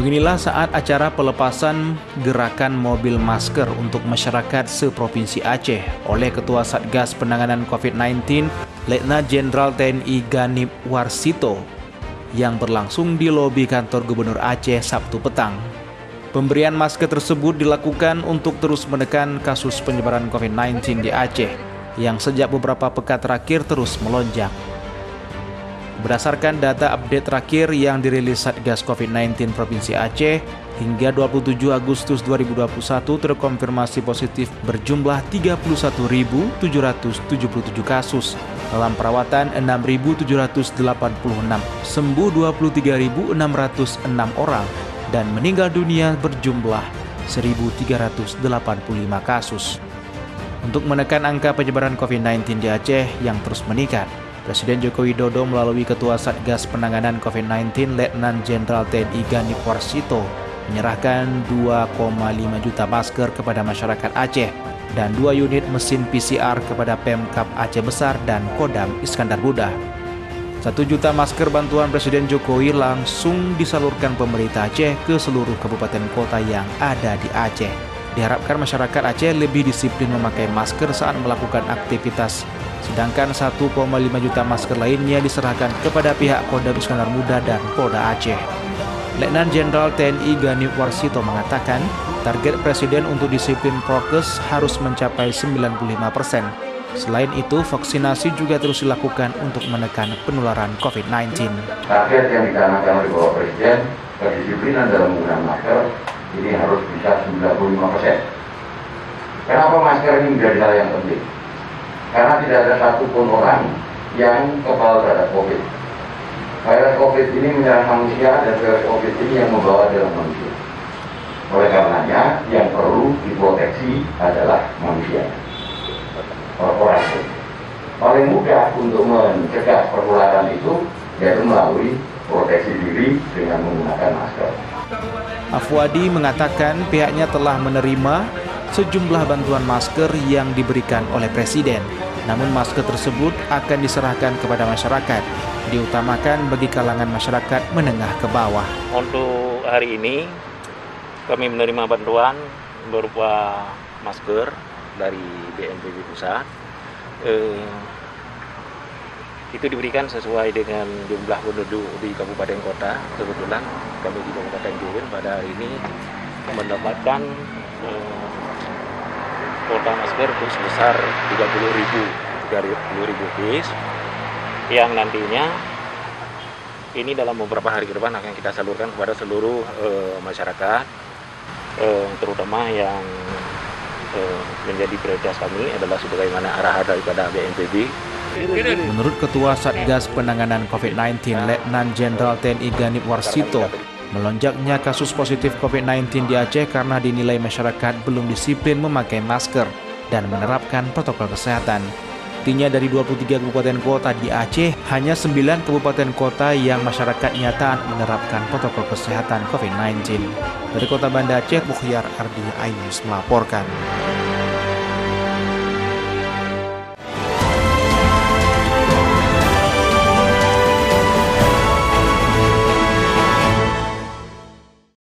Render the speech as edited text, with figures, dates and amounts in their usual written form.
Beginilah saat acara pelepasan gerakan mobil masker untuk masyarakat seprovinsi Aceh oleh Ketua Satgas Penanganan COVID-19, Letnan Jenderal TNI Ganip Warsito, yang berlangsung di lobi kantor Gubernur Aceh Sabtu petang. Pemberian masker tersebut dilakukan untuk terus menekan kasus penyebaran COVID-19 di Aceh, yang sejak beberapa pekan terakhir terus melonjak. Berdasarkan data update terakhir yang dirilis Satgas COVID-19 Provinsi Aceh, hingga 27 Agustus 2021 terkonfirmasi positif berjumlah 31.777 kasus, dalam perawatan 6.786, sembuh 23.606 orang, dan meninggal dunia berjumlah 1.385 kasus. Untuk menekan angka penyebaran COVID-19 di Aceh yang terus meningkat, Presiden Joko Widodo melalui Ketua Satgas Penanganan COVID-19 Letnan Jenderal TNI Ganip Warsito menyerahkan 2,5 juta masker kepada masyarakat Aceh dan 2 unit mesin PCR kepada Pemkab Aceh Besar dan Kodam Iskandar Muda. 1 juta masker bantuan Presiden Jokowi langsung disalurkan pemerintah Aceh ke seluruh kabupaten kota yang ada di Aceh. Diharapkan masyarakat Aceh lebih disiplin memakai masker saat melakukan aktivitas, sedangkan 1,5 juta masker lainnya diserahkan kepada pihak Kodam Iskandar Muda dan Polda Aceh. Letnan Jenderal TNI Ganip Warsito mengatakan, target Presiden untuk disiplin prokes harus mencapai 95%. Selain itu, vaksinasi juga terus dilakukan untuk menekan penularan COVID-19. Target yang dicanangkan oleh Bapak Presiden, kedisiplinan dalam menggunakan masker, ini harus bisa 95%. Kenapa masker ini menjadi hal yang penting? Karena tidak ada satupun orang yang kebal terhadap COVID. Virus COVID ini menyerang manusia dan virus COVID ini yang membawa dalam manusia. Oleh karenanya, yang perlu diproteksi adalah manusia. Korporasi. Paling mudah untuk mencegah penularan itu yaitu melalui proteksi diri dengan menggunakan masker. Afwadi mengatakan pihaknya telah menerima sejumlah bantuan masker yang diberikan oleh Presiden. Namun masker tersebut akan diserahkan kepada masyarakat, diutamakan bagi kalangan masyarakat menengah ke bawah. Untuk hari ini kami menerima bantuan berupa masker dari BNPB Pusat. Itu diberikan sesuai dengan jumlah penduduk di kabupaten kota. Kebetulan kami di Kabupaten Juwen pada hari ini mendapatkan kuota masker itu sebesar 30.000 piece yang nantinya ini dalam beberapa hari ke depan akan kita salurkan kepada seluruh masyarakat, terutama yang menjadi prioritas kami adalah sebagaimana arahan daripada BNPB. Menurut Ketua Satgas Penanganan COVID-19 Letnan Jenderal TNI Ganip Warsito, melonjaknya kasus positif COVID-19 di Aceh karena dinilai masyarakat belum disiplin memakai masker dan menerapkan protokol kesehatan. Artinya dari 23 kabupaten kota di Aceh, hanya 9 kabupaten kota yang masyarakatnya taat menerapkan protokol kesehatan COVID-19. Dari Kota Banda Aceh, Bukhyar Ardi Ainus melaporkan.